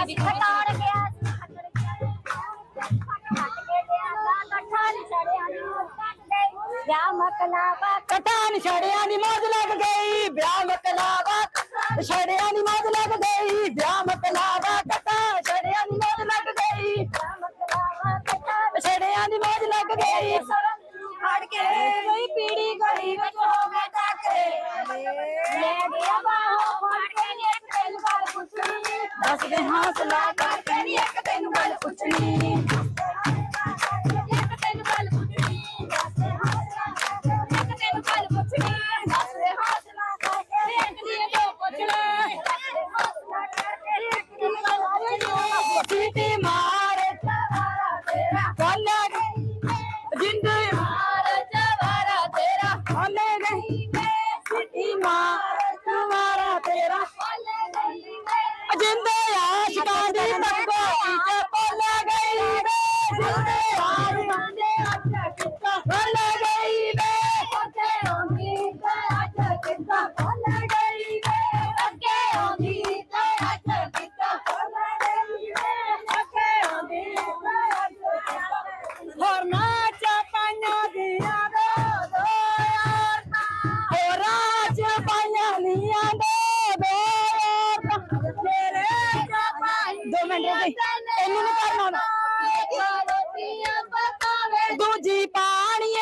ਖਟਾੜ ਗਿਆ ਵਿਆਹ ਮਕਲਾਵਾ ਕਟਾਨ ਛੜਿਆਂ ਦੀ ਮੌਜ ਲੱਗ ਗਈ ਵਿਆਹ ਮਕਲਾਵਾ ਛੜਿਆਂ ਦੀ ਮੌਜ ਲੱਗ ਗਈ ਵਿਆਹ ਮਕਲਾਵਾ ਕਟਾ ਛੜਿਆਂ ਦੀ ਮੌਜ ਲੱਗ ਗਈ ਛੜਿਆਂ ਦੀ ਮੌਜ ਲੱਗ ਗਈ ਫੜ ਕੇ ਕੋਈ ਪੀੜੀ ਗਲੀ ਵਿੱਚ ਹੋ ਗਏ ਟਾਕੇ ਲੈ ਗਿਆ ਬਾਹੋਂ ਫੜ ਕੇ ਨੀ ਇੱਕ ਤੈਨੂੰ ਗੱਲ ਪੁੱਛਣੀ ਦੱਸ ਦੇ ਹੌਸਲਾ ਕਰਕੇ ਨੀ ਇੱਕ ਤੈਨੂੰ ਗੱਲ ਪੁੱਛਣੀ ਇੱਕ ਤੈਨੂੰ ਗੱਲ ਪੁੱਛਣੀ ਇੱਕ ਤੈਨੂੰ ਗੱਲ ਪੁੱਛਣੀ ਦੱਸ ਦੇ ਹੌਸਲਾ ਕਰਕੇ ਇੱਕ ਦੀ ਦੋ ਪੁੱਛਣਾ ਹੌਸਲਾ ਕਰਕੇ ਇੱਕ ਦੀ ਗੱਲ ਪੁੱਛਣੀ ਸੀਟੀ ਮਾਰ ਕੋਲਾ ਜਿੰਦ ਮਾਰ ਜਵਾਰਾ ਤੇਰਾ ਹਲੇ ਨਹੀਂ ਮੈਂ ਸੀਟੀ ਮਾਰ ਤੁਹਾਰਾ ਤੇਰਾ ਬੋਲੇ ਨਹੀਂ ਮੈਂ ਜਿੰਦੇ ਆਸ਼ਕਾਂ ਦੀ ਤੱਕੋ ਤੇ ਬੋਲੇ ਗਈ ਵੇ ਜਿੰਦੇ ਆਸ਼ਕਾਂ ਦੇ ਅੱਖ ਕਿੱਤਾ ਬੋਲੇ ਗਈ ਵੇ ਅੱਗੇ ਆਉਂਦੀ ਤੇ ਅੱਜ ਕਿੱਦਾਂ ਬੋਲੇ ਗਈ ਵੇ ਅੱਗੇ ਆਉਂਦੀ ਤੇ ਅੱਜ ਕਿੱਦਾਂ ਬੋਲੇ ਗਈ ਵੇ ਅੱਗੇ ਆਉਂਦੀ ਤੇ ਅੱਜ ਕਿੱਦਾਂ ਹੋਰ ਨਾਚ ਪਾਈਆਂ ਦੀਆਂ ਦੋ ਯਾਰ ਹੋਰ ਰਾਜ ਪਾਈਆਂ ਨੀਆਂ ਦੋ ਯਾਰ ਮੇਰੇ ਚਾਪਾਈ 2 ਮਿੰਟ ਰੁਕੀ ਇਹਨੂੰ ਨਹੀਂ ਕਰਨਾ ਰੋਟੀਆਂ ਪਕਾਵੇ ਦੂਜੀ ਪਾਣੀ